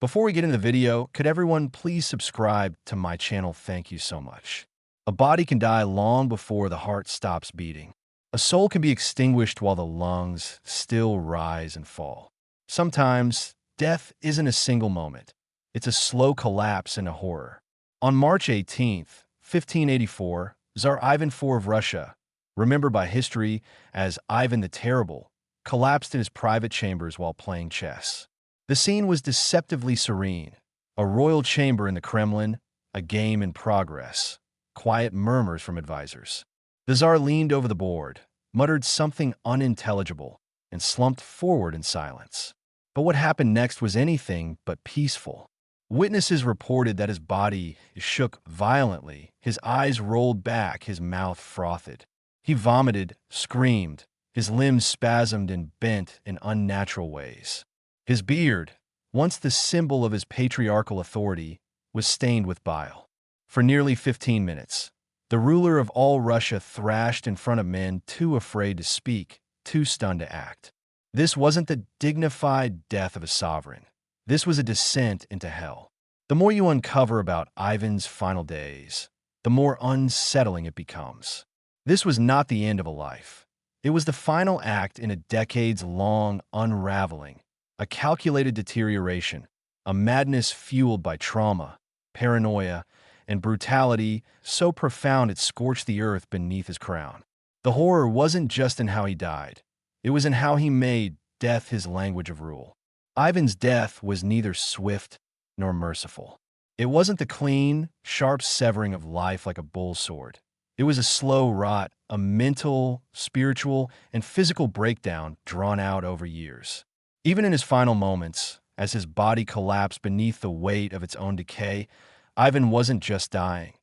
Before we get into the video, could everyone please subscribe to my channel? Thank you so much. A body can die long before the heart stops beating. A soul can be extinguished while the lungs still rise and fall. Sometimes, death isn't a single moment. It's a slow collapse and a horror. On March 18th, 1584, Tsar Ivan IV of Russia, remembered by history as Ivan the Terrible, collapsed in his private chambers while playing chess. The scene was deceptively serene. A royal chamber in the Kremlin, a game in progress. Quiet murmurs from advisors. The Tsar leaned over the board, muttered something unintelligible, and slumped forward in silence. But what happened next was anything but peaceful. Witnesses reported that his body shook violently, his eyes rolled back, his mouth frothed. He vomited, screamed, his limbs spasmed and bent in unnatural ways. His beard, once the symbol of his patriarchal authority, was stained with bile. For nearly 15 minutes, the ruler of all Russia thrashed in front of men too afraid to speak, too stunned to act. This wasn't the dignified death of a sovereign. This was a descent into hell. The more you uncover about Ivan's final days, the more unsettling it becomes. This was not the end of a life. It was the final act in a decades-long unraveling, a calculated deterioration, a madness fueled by trauma, paranoia, and brutality so profound it scorched the earth beneath his crown. The horror wasn't just in how he died. It was in how he made death his language of rule. Ivan's death was neither swift nor merciful. It wasn't the clean, sharp severing of life like a bull's sword. It was a slow rot, a mental, spiritual, and physical breakdown drawn out over years. Even in his final moments, as his body collapsed beneath the weight of its own decay, Ivan wasn't just dying.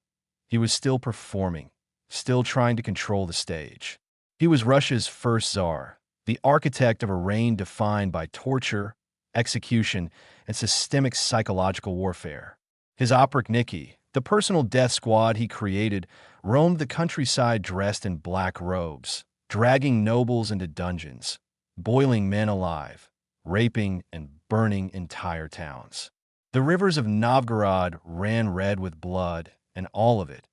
He was still performing, still trying to control the stage. He was Russia's first czar, the architect of a reign defined by torture, execution, and systemic psychological warfare. His Oprichniki, the personal death squad he created, roamed the countryside dressed in black robes, dragging nobles into dungeons, boiling men alive, raping and burning entire towns. The rivers of Novgorod ran red with blood, and all of it,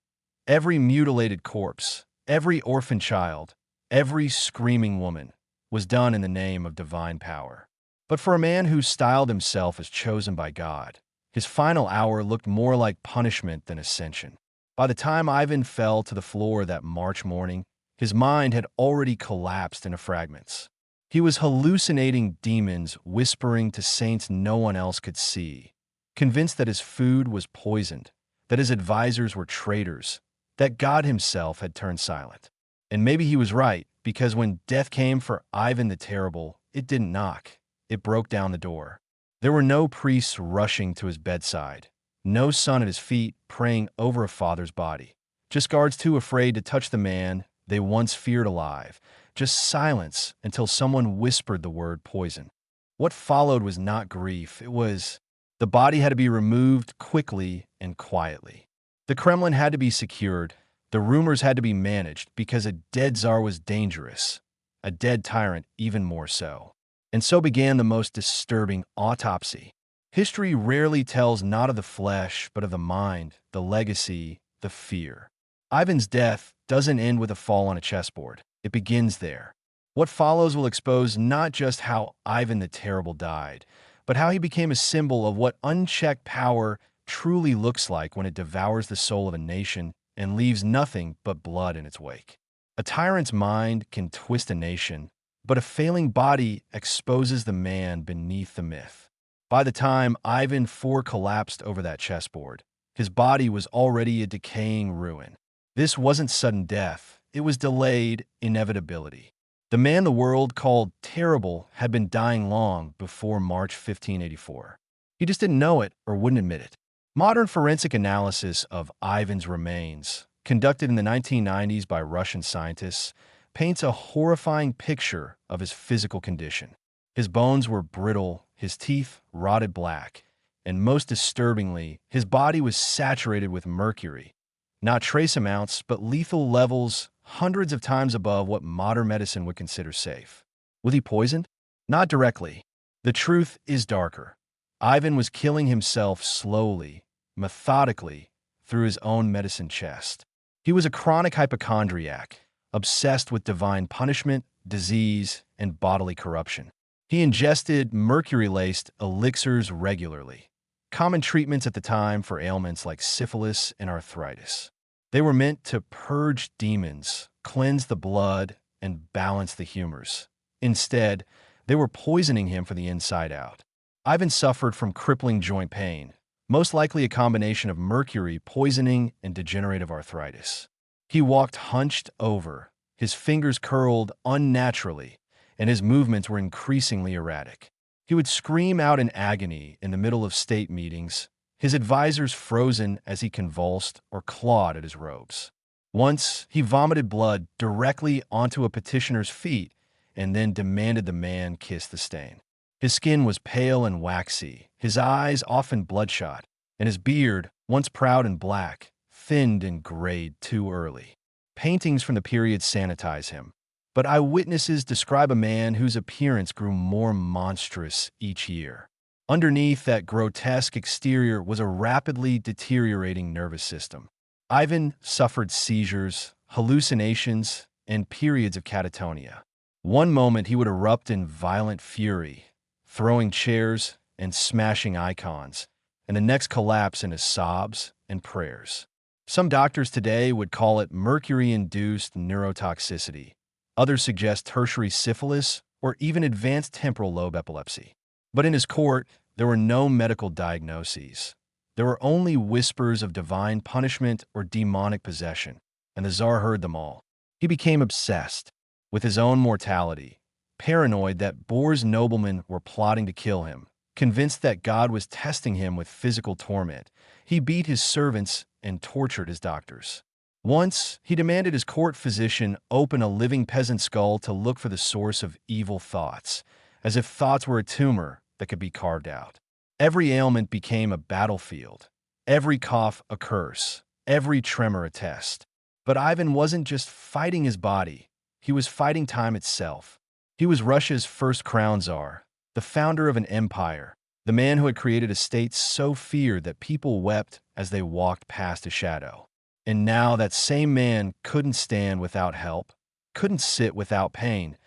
every mutilated corpse, every orphan child, every screaming woman, was done in the name of divine power. But for a man who styled himself as chosen by God, his final hour looked more like punishment than ascension. By the time Ivan fell to the floor that March morning, his mind had already collapsed into fragments. He was hallucinating demons whispering to saints no one else could see, convinced that his food was poisoned, that his advisors were traitors, that God himself had turned silent. And maybe he was right, because when death came for Ivan the Terrible, it didn't knock. It broke down the door. There were no priests rushing to his bedside, no son at his feet praying over a father's body, just guards too afraid to touch the man they once feared alive, just silence until someone whispered the word poison. What followed was not grief, it was the body had to be removed quickly and quietly. The Kremlin had to be secured, the rumors had to be managed because a dead czar was dangerous, a dead tyrant even more so. And so began the most disturbing autopsy. History rarely tells not of the flesh, but of the mind, the legacy, the fear. Ivan's death doesn't end with a fall on a chessboard. It begins there. What follows will expose not just how Ivan the Terrible died, but how he became a symbol of what unchecked power truly looks like when it devours the soul of a nation and leaves nothing but blood in its wake. A tyrant's mind can twist a nation, but a failing body exposes the man beneath the myth. By the time Ivan IV collapsed over that chessboard, his body was already a decaying ruin. This wasn't sudden death, it was delayed inevitability. The man the world called terrible had been dying long before March 1584. He just didn't know it or wouldn't admit it. Modern forensic analysis of Ivan's remains, conducted in the 1990s by Russian scientists, paints a horrifying picture of his physical condition. His bones were brittle, his teeth rotted black, and most disturbingly, his body was saturated with mercury. Not trace amounts, but lethal levels hundreds of times above what modern medicine would consider safe. Was he poisoned? Not directly. The truth is darker. Ivan was killing himself slowly, methodically, through his own medicine chest. He was a chronic hypochondriac, obsessed with divine punishment, disease, and bodily corruption. He ingested mercury-laced elixirs regularly, common treatments at the time for ailments like syphilis and arthritis. They were meant to purge demons, cleanse the blood, and balance the humors. Instead, they were poisoning him from the inside out. Ivan suffered from crippling joint pain, most likely a combination of mercury poisoning and degenerative arthritis. He walked hunched over, his fingers curled unnaturally, and his movements were increasingly erratic. He would scream out in agony in the middle of state meetings, his advisors frozen as he convulsed or clawed at his robes. Once, he vomited blood directly onto a petitioner's feet and then demanded the man kiss the stain. His skin was pale and waxy, his eyes often bloodshot, and his beard, once proud and black, thinned and grayed too early. Paintings from the period sanitize him, but eyewitnesses describe a man whose appearance grew more monstrous each year. Underneath that grotesque exterior was a rapidly deteriorating nervous system. Ivan suffered seizures, hallucinations, and periods of catatonia. One moment he would erupt in violent fury, throwing chairs and smashing icons, and the next collapse into sobs and prayers. Some doctors today would call it mercury-induced neurotoxicity. Others suggest tertiary syphilis or even advanced temporal lobe epilepsy. But in his court, there were no medical diagnoses. There were only whispers of divine punishment or demonic possession, and the Tsar heard them all. He became obsessed with his own mortality, paranoid that Boer's noblemen were plotting to kill him, convinced that God was testing him with physical torment. He beat his servants and tortured his doctors. Once, he demanded his court physician open a living peasant skull to look for the source of evil thoughts, as if thoughts were a tumor that could be carved out. Every ailment became a battlefield, every cough a curse, every tremor a test. But Ivan wasn't just fighting his body, he was fighting time itself. He was Russia's first crown czar, the founder of an empire, the man who had created a state so feared that people wept as they walked past his shadow. And now that same man couldn't stand without help, couldn't sit without pain,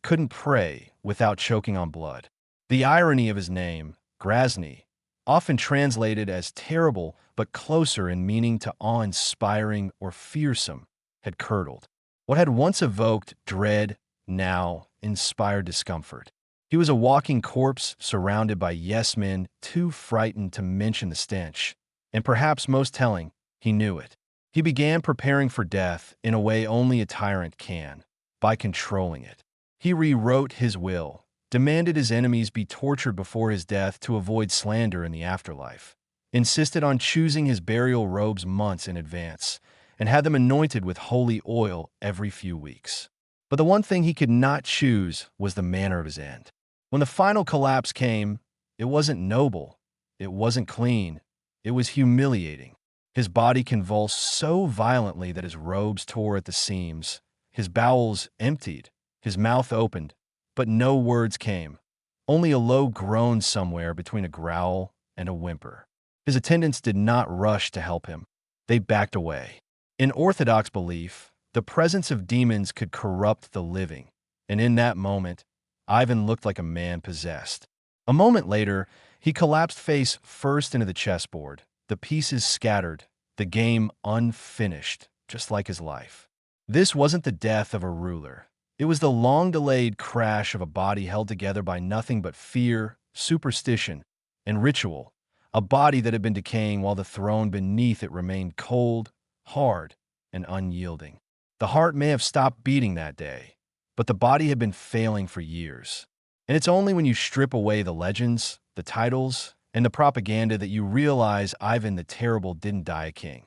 couldn't pray without choking on blood. The irony of his name, Grozny, often translated as terrible but closer in meaning to awe-inspiring or fearsome, had curdled. What had once evoked dread now inspired discomfort. He was a walking corpse surrounded by yes-men too frightened to mention the stench. And perhaps most telling, he knew it. He began preparing for death in a way only a tyrant can, by controlling it. He rewrote his will, demanded his enemies be tortured before his death to avoid slander in the afterlife, insisted on choosing his burial robes months in advance, and had them anointed with holy oil every few weeks. But the one thing he could not choose was the manner of his end. When the final collapse came, it wasn't noble, it wasn't clean, it was humiliating. His body convulsed so violently that his robes tore at the seams, his bowels emptied, his mouth opened, but no words came, only a low groan somewhere between a growl and a whimper. His attendants did not rush to help him. They backed away. In Orthodox belief, the presence of demons could corrupt the living, and in that moment, Ivan looked like a man possessed. A moment later, he collapsed face first into the chessboard, the pieces scattered, the game unfinished, just like his life. This wasn't the death of a ruler. It was the long-delayed crash of a body held together by nothing but fear, superstition, and ritual, a body that had been decaying while the throne beneath it remained cold, hard, and unyielding. The heart may have stopped beating that day, but the body had been failing for years. And it's only when you strip away the legends, the titles, and the propaganda that you realize Ivan the Terrible didn't die a king.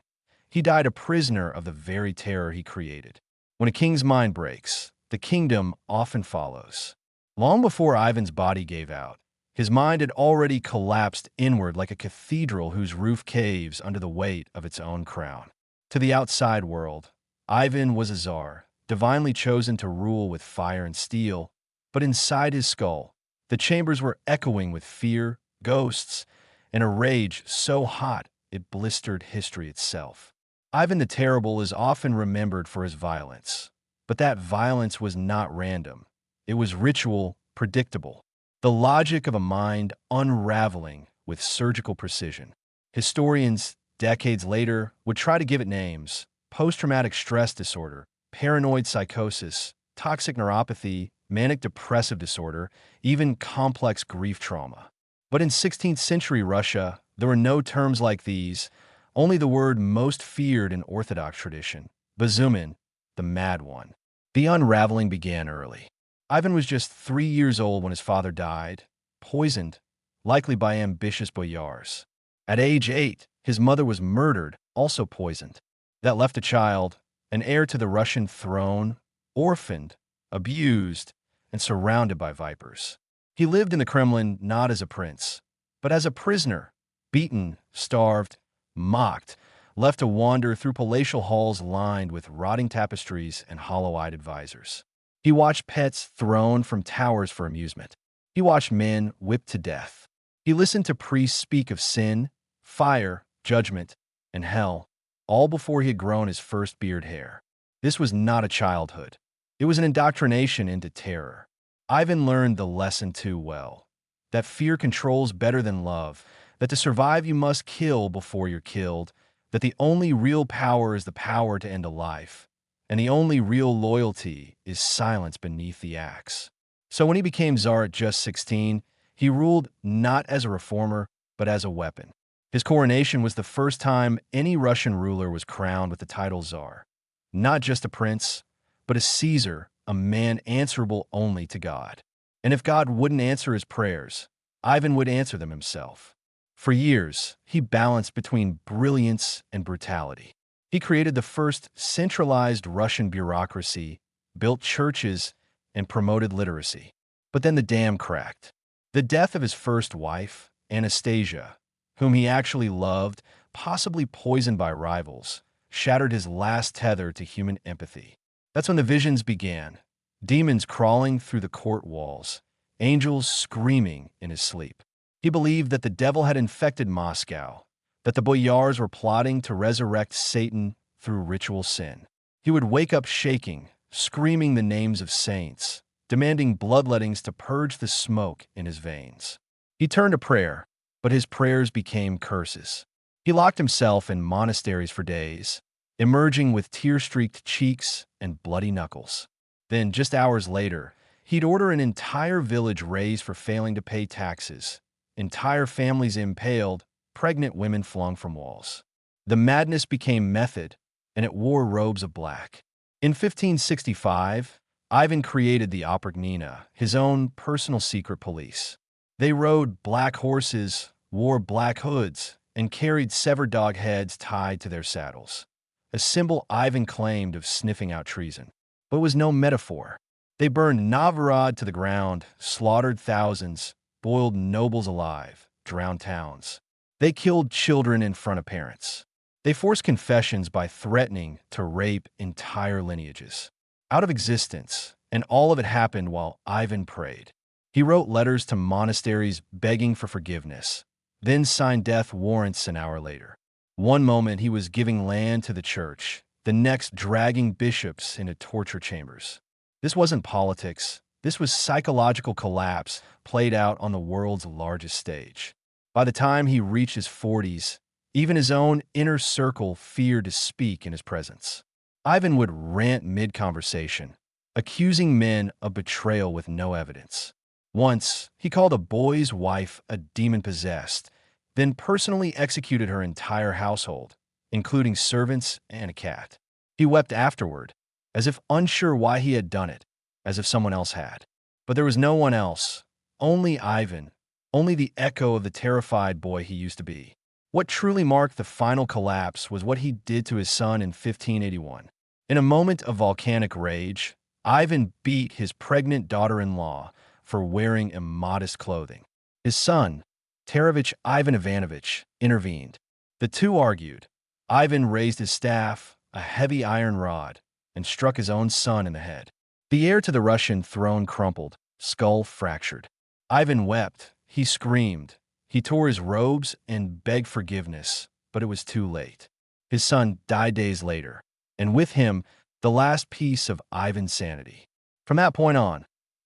He died a prisoner of the very terror he created. When a king's mind breaks, the kingdom often follows. Long before Ivan's body gave out, his mind had already collapsed inward like a cathedral whose roof caves under the weight of its own crown. To the outside world, Ivan was a czar, divinely chosen to rule with fire and steel, but inside his skull, the chambers were echoing with fear, ghosts, and a rage so hot it blistered history itself. Ivan the Terrible is often remembered for his violence, but that violence was not random. It was ritual, predictable, the logic of a mind unraveling with surgical precision. Historians, decades later, would try to give it names: post-traumatic stress disorder, paranoid psychosis, toxic neuropathy, manic depressive disorder, even complex grief trauma. But in 16th century Russia, there were no terms like these, only the word most feared in Orthodox tradition: Bazumin, the Mad One. The unraveling began early. Ivan was just 3 years old when his father died, poisoned, likely by ambitious boyars. At age 8, his mother was murdered, also poisoned. That left a child, an heir to the Russian throne, orphaned, abused, and surrounded by vipers. He lived in the Kremlin not as a prince, but as a prisoner, beaten, starved, mocked, left to wander through palatial halls lined with rotting tapestries and hollow-eyed advisors. He watched pets thrown from towers for amusement. He watched men whipped to death. He listened to priests speak of sin, fire, judgment, and hell, all before he had grown his first beard hair. This was not a childhood. It was an indoctrination into terror. Ivan learned the lesson too well: that fear controls better than love, that to survive you must kill before you're killed, that the only real power is the power to end a life, and the only real loyalty is silence beneath the axe. So when he became Tsar at just 16, he ruled not as a reformer, but as a weapon. His coronation was the first time any Russian ruler was crowned with the title Tsar. Not just a prince, but a Caesar, a man answerable only to God. And if God wouldn't answer his prayers, Ivan would answer them himself. For years, he balanced between brilliance and brutality. He created the first centralized Russian bureaucracy, built churches, and promoted literacy. But then the dam cracked. The death of his first wife, Anastasia, whom he actually loved, possibly poisoned by rivals, shattered his last tether to human empathy. That's when the visions began: demons crawling through the court walls, angels screaming in his sleep. He believed that the devil had infected Moscow, that the boyars were plotting to resurrect Satan through ritual sin. He would wake up shaking, screaming the names of saints, demanding bloodlettings to purge the smoke in his veins. He turned to prayer, but his prayers became curses. He locked himself in monasteries for days, emerging with tear-streaked cheeks and bloody knuckles. Then, just hours later, he'd order an entire village razed for failing to pay taxes, entire families impaled, pregnant women flung from walls. The madness became method, and it wore robes of black. In 1565, Ivan created the Oprichnina, his own personal secret police. They rode black horses, wore black hoods, and carried severed dog heads tied to their saddles, a symbol Ivan claimed of sniffing out treason. But it was no metaphor. They burned Novgorod to the ground, slaughtered thousands, boiled nobles alive, drowned towns. They killed children in front of parents. They forced confessions by threatening to rape entire lineages out of existence, and all of it happened while Ivan prayed. He wrote letters to monasteries begging for forgiveness, then signed death warrants an hour later. One moment he was giving land to the church, the next dragging bishops into torture chambers. This wasn't politics. This was psychological collapse played out on the world's largest stage. By the time he reached his 40s, even his own inner circle feared to speak in his presence. Ivan would rant mid-conversation, accusing men of betrayal with no evidence. Once, he called a boy's wife a demon-possessed, then personally executed her entire household, including servants and a cat. He wept afterward, as if unsure why he had done it, as if someone else had. But there was no one else, only Ivan, only the echo of the terrified boy he used to be. What truly marked the final collapse was what he did to his son in 1581. In a moment of volcanic rage, Ivan beat his pregnant daughter-in-law for wearing immodest clothing. His son, Tsarevich Ivan Ivanovich, intervened. The two argued. Ivan raised his staff, a heavy iron rod, and struck his own son in the head. The heir to the Russian throne crumpled, skull fractured. Ivan wept. He screamed. He tore his robes and begged forgiveness, but it was too late. His son died days later, and with him, the last piece of Ivan's sanity. From that point on,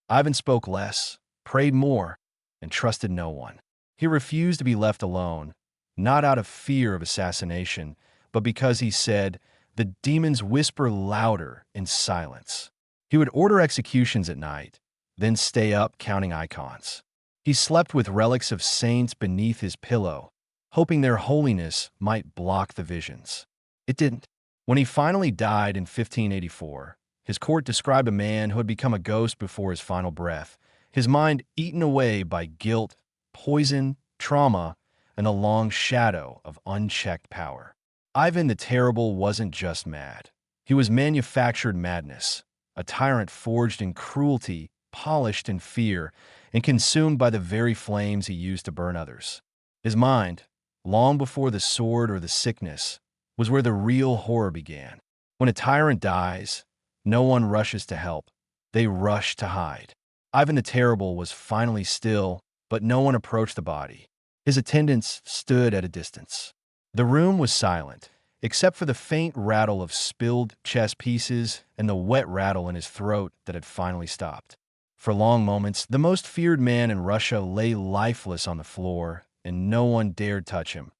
Ivan spoke less, prayed more, and trusted no one. He refused to be left alone, not out of fear of assassination, but because he said, "The demons whisper louder in silence." He would order executions at night, then stay up counting icons. He slept with relics of saints beneath his pillow, hoping their holiness might block the visions. It didn't. When he finally died in 1584, his court described a man who had become a ghost before his final breath, his mind eaten away by guilt, poison, trauma, and the long shadow of unchecked power. Ivan the Terrible wasn't just mad. He was manufactured madness, a tyrant forged in cruelty, polished in fear, and consumed by the very flames he used to burn others. His mind, long before the sword or the sickness, was where the real horror began. When a tyrant dies, no one rushes to help. They rush to hide. Ivan the Terrible was finally still, but no one approached the body. His attendants stood at a distance. The room was silent, except for the faint rattle of spilled chess pieces and the wet rattle in his throat that had finally stopped. For long moments, the most feared man in Russia lay lifeless on the floor, and no one dared touch him,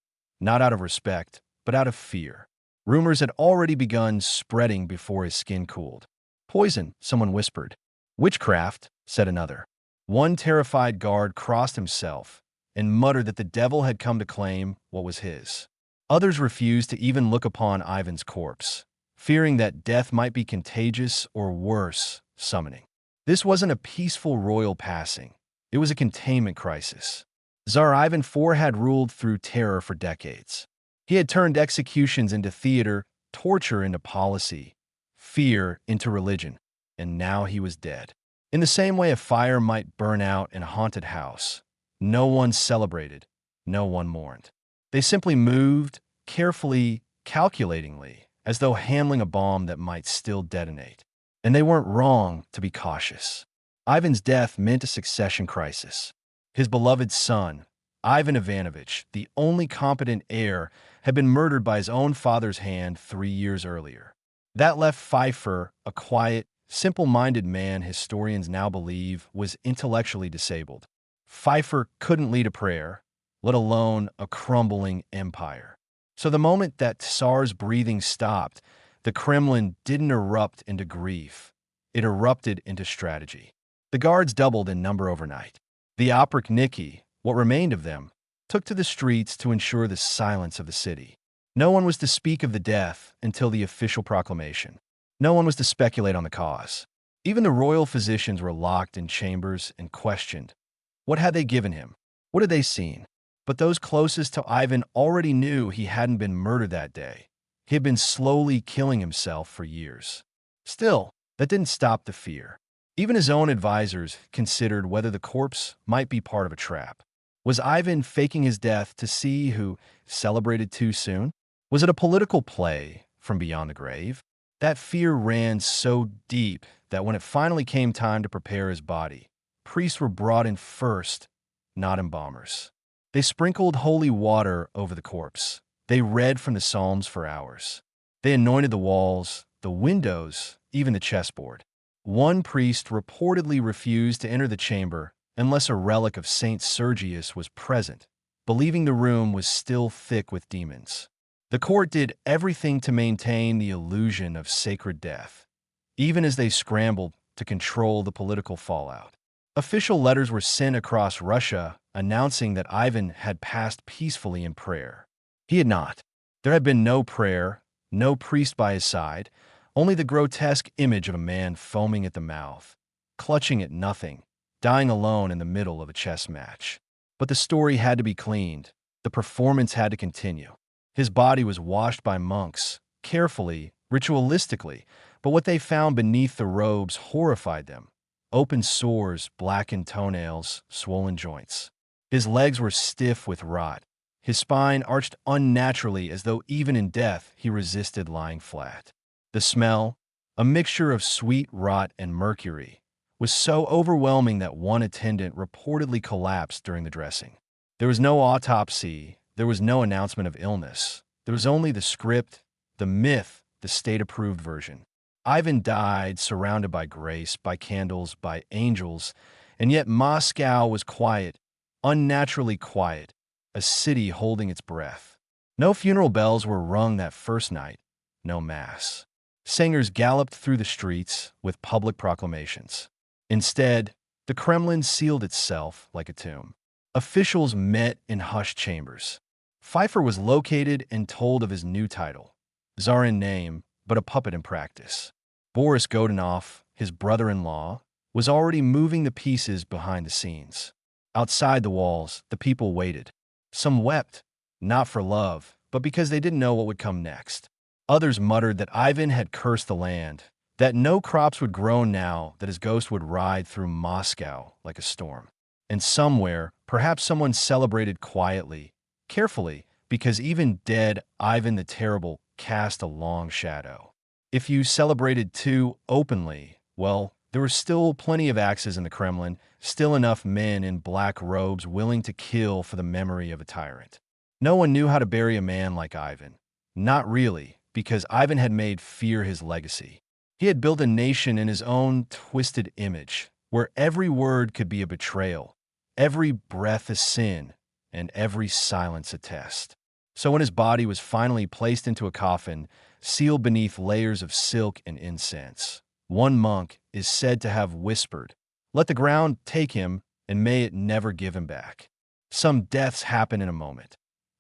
not out of respect, but out of fear. Rumors had already begun spreading before his skin cooled. "Poison," someone whispered. "Witchcraft," said another. One terrified guard crossed himself and muttered that the devil had come to claim what was his. Others refused to even look upon Ivan's corpse, fearing that death might be contagious or worse, summoning. This wasn't a peaceful royal passing. It was a containment crisis. Tsar Ivan IV had ruled through terror for decades. He had turned executions into theater, torture into policy, fear into religion, and now he was dead. In the same way a fire might burn out in a haunted house, no one celebrated, no one mourned. They simply moved, carefully, calculatingly, as though handling a bomb that might still detonate. And they weren't wrong to be cautious. Ivan's death meant a succession crisis. His beloved son, Ivan Ivanovich, the only competent heir, had been murdered by his own father's hand 3 years earlier. That left Pfeiffer, a quiet, simple-minded man historians now believe was intellectually disabled. Pfeiffer couldn't lead a prayer, let alone a crumbling empire. So the moment that Tsar's breathing stopped, the Kremlin didn't erupt into grief. It erupted into strategy. The guards doubled in number overnight. The Oprichniki, what remained of them, took to the streets to ensure the silence of the city. No one was to speak of the death until the official proclamation. No one was to speculate on the cause. Even the royal physicians were locked in chambers and questioned. What had they given him? What had they seen? But those closest to Ivan already knew he hadn't been murdered that day. He had been slowly killing himself for years. Still, that didn't stop the fear. Even his own advisors considered whether the corpse might be part of a trap. Was Ivan faking his death to see who celebrated too soon? Was it a political play from beyond the grave? That fear ran so deep that when it finally came time to prepare his body, priests were brought in first, not embalmers. They sprinkled holy water over the corpse. They read from the Psalms for hours. They anointed the walls, the windows, even the chessboard. One priest reportedly refused to enter the chamber unless a relic of Saint Sergius was present, believing the room was still thick with demons. The court did everything to maintain the illusion of sacred death, even as they scrambled to control the political fallout. Official letters were sent across Russia announcing that Ivan had passed peacefully in prayer. He had not. There had been no prayer, no priest by his side, only the grotesque image of a man foaming at the mouth, clutching at nothing, dying alone in the middle of a chess match. But the story had to be cleaned. The performance had to continue. His body was washed by monks, carefully, ritualistically, but what they found beneath the robes horrified them. Open sores, blackened toenails, swollen joints. His legs were stiff with rot. His spine arched unnaturally as though even in death he resisted lying flat. The smell, a mixture of sweet rot and mercury, was so overwhelming that one attendant reportedly collapsed during the dressing. There was no autopsy, there was no announcement of illness. There was only the script, the myth, the state-approved version. Ivan died surrounded by grace, by candles, by angels, and yet Moscow was quiet, unnaturally quiet, a city holding its breath. No funeral bells were rung that first night, no mass. Singers galloped through the streets with public proclamations. Instead, the Kremlin sealed itself like a tomb. Officials met in hushed chambers. Pfeiffer was located and told of his new title, Tsar in name, but a puppet in practice. Boris Godunov, his brother-in-law, was already moving the pieces behind the scenes. Outside the walls, the people waited. Some wept, not for love, but because they didn't know what would come next. Others muttered that Ivan had cursed the land, that no crops would grow now, that his ghost would ride through Moscow like a storm. And somewhere, perhaps someone celebrated quietly, carefully, because even dead Ivan the Terrible cast a long shadow. If you celebrated too openly, well, there were still plenty of axes in the Kremlin, still enough men in black robes willing to kill for the memory of a tyrant. No one knew how to bury a man like Ivan. Not really, because Ivan had made fear his legacy. He had built a nation in his own twisted image, where every word could be a betrayal, every breath a sin, and every silence a test. So when his body was finally placed into a coffin, sealed beneath layers of silk and incense, one monk is said to have whispered, "Let the ground take him, and may it never give him back." Some deaths happen in a moment.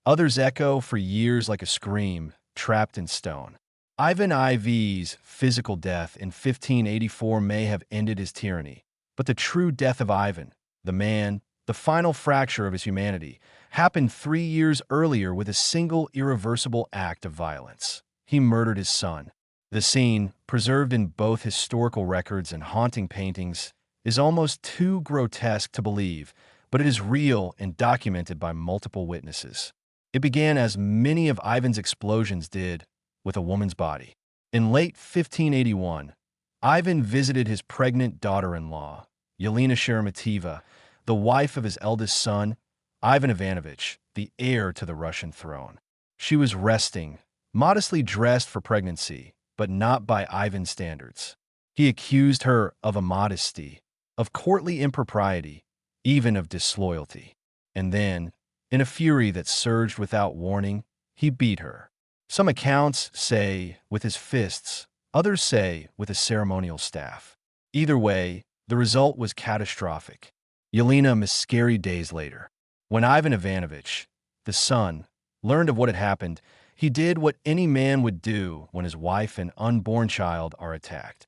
Others echo for years like a scream, trapped in stone. Ivan IV's physical death in 1584 may have ended his tyranny, but the true death of Ivan, the man, the final fracture of his humanity, happened 3 years earlier with a single irreversible act of violence. He murdered his son. The scene, preserved in both historical records and haunting paintings, is almost too grotesque to believe, but it is real and documented by multiple witnesses. It began as many of Ivan's explosions did, with a woman's body. In late 1581, Ivan visited his pregnant daughter-in-law, Yelena Sheremeteva, the wife of his eldest son, Ivan Ivanovich, the heir to the Russian throne. She was resting, modestly dressed for pregnancy, but not by Ivan's standards. He accused her of immodesty, of courtly impropriety, even of disloyalty. And then, in a fury that surged without warning, he beat her. Some accounts say with his fists, others say with a ceremonial staff. Either way, the result was catastrophic. Yelena miscarried days later. When Ivan Ivanovich, the son, learned of what had happened, he did what any man would do when his wife and unborn child are attacked.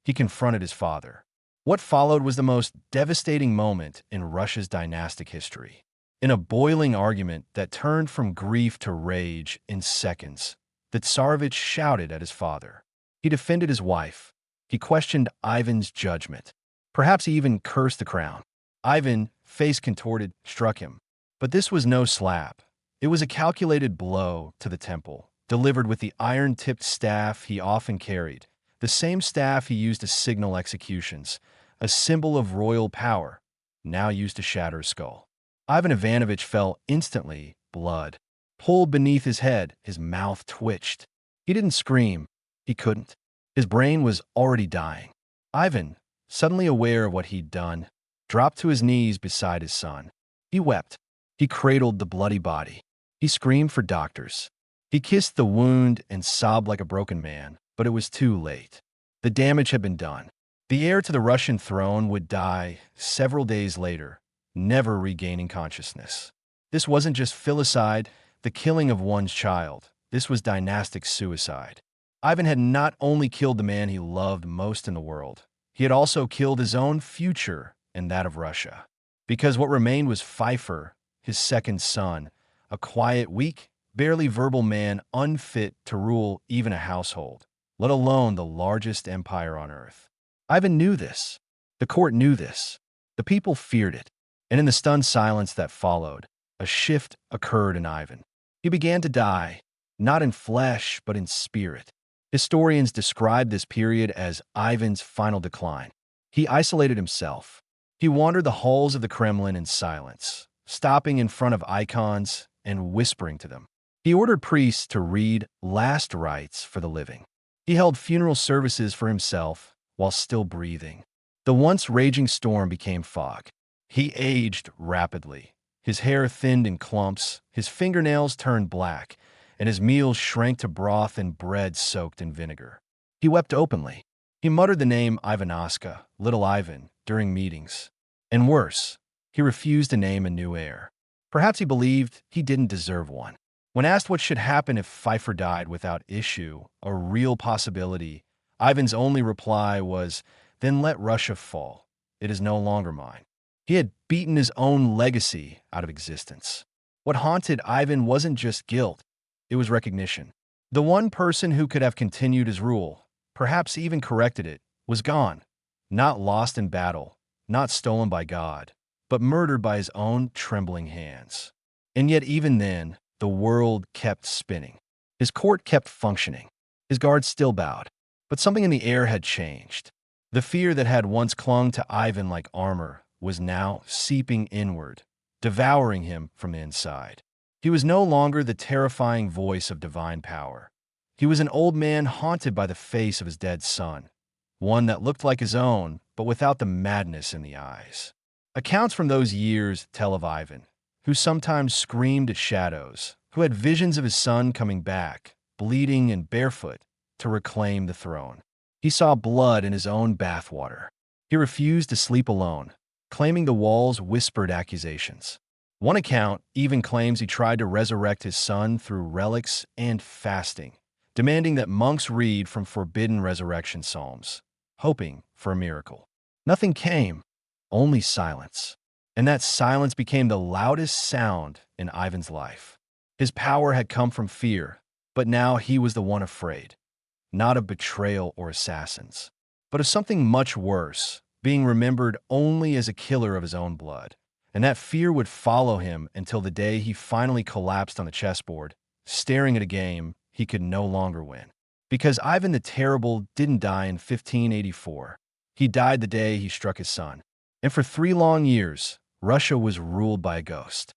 He confronted his father. What followed was the most devastating moment in Russia's dynastic history. In a boiling argument that turned from grief to rage in seconds, the Tsarevich shouted at his father. He defended his wife. He questioned Ivan's judgment. Perhaps he even cursed the crown. Ivan, face contorted, struck him. But this was no slap. It was a calculated blow to the temple, delivered with the iron-tipped staff he often carried, the same staff he used to signal executions, a symbol of royal power, now used to shatter a skull. Ivan Ivanovich fell instantly, blood pulled beneath his head, his mouth twitched. He didn't scream. He couldn't. His brain was already dying. Ivan, suddenly aware of what he'd done, dropped to his knees beside his son. He wept. He cradled the bloody body. He screamed for doctors. He kissed the wound and sobbed like a broken man, but it was too late. The damage had been done. The heir to the Russian throne would die several days later, never regaining consciousness. This wasn't just filicide, the killing of one's child. This was dynastic suicide. Ivan had not only killed the man he loved most in the world, he had also killed his own future and that of Russia. Because what remained was Pfeiffer, his second son, a quiet, weak, barely verbal man unfit to rule even a household, let alone the largest empire on earth. Ivan knew this. The court knew this. The people feared it. And in the stunned silence that followed, a shift occurred in Ivan. He began to die, not in flesh, but in spirit. Historians describe this period as Ivan's final decline. He isolated himself. He wandered the halls of the Kremlin in silence, stopping in front of icons and whispering to them. He ordered priests to read last rites for the living. He held funeral services for himself while still breathing. The once raging storm became fog. He aged rapidly. His hair thinned in clumps, his fingernails turned black, and his meals shrank to broth and bread soaked in vinegar. He wept openly. He muttered the name Ivanoska, Little Ivan, during meetings. And worse, he refused to name a new heir. Perhaps he believed he didn't deserve one. When asked what should happen if Pfeiffer died without issue, a real possibility, Ivan's only reply was, "Then let Russia fall. It is no longer mine." He had beaten his own legacy out of existence. What haunted Ivan wasn't just guilt, it was recognition. The one person who could have continued his rule, perhaps even corrected it, was gone. Not lost in battle, not stolen by God, but murdered by his own trembling hands. And yet even then, the world kept spinning. His court kept functioning. His guards still bowed. But something in the air had changed. The fear that had once clung to Ivan like armor was now seeping inward, devouring him from the inside. He was no longer the terrifying voice of divine power. He was an old man haunted by the face of his dead son, one that looked like his own, but without the madness in the eyes. Accounts from those years tell of Ivan, who sometimes screamed at shadows, who had visions of his son coming back, bleeding and barefoot, to reclaim the throne. He saw blood in his own bathwater. He refused to sleep alone, claiming the walls whispered accusations. One account even claims he tried to resurrect his son through relics and fasting, demanding that monks read from forbidden resurrection psalms, hoping for a miracle. Nothing came, only silence. And that silence became the loudest sound in Ivan's life. His power had come from fear, but now he was the one afraid, not of betrayal or assassins, but of something much worse, being remembered only as a killer of his own blood. And that fear would follow him until the day he finally collapsed on the chessboard, staring at a game he could no longer win. Because Ivan the Terrible didn't die in 1584. He died the day he struck his son. And for 3 long years, Russia was ruled by a ghost.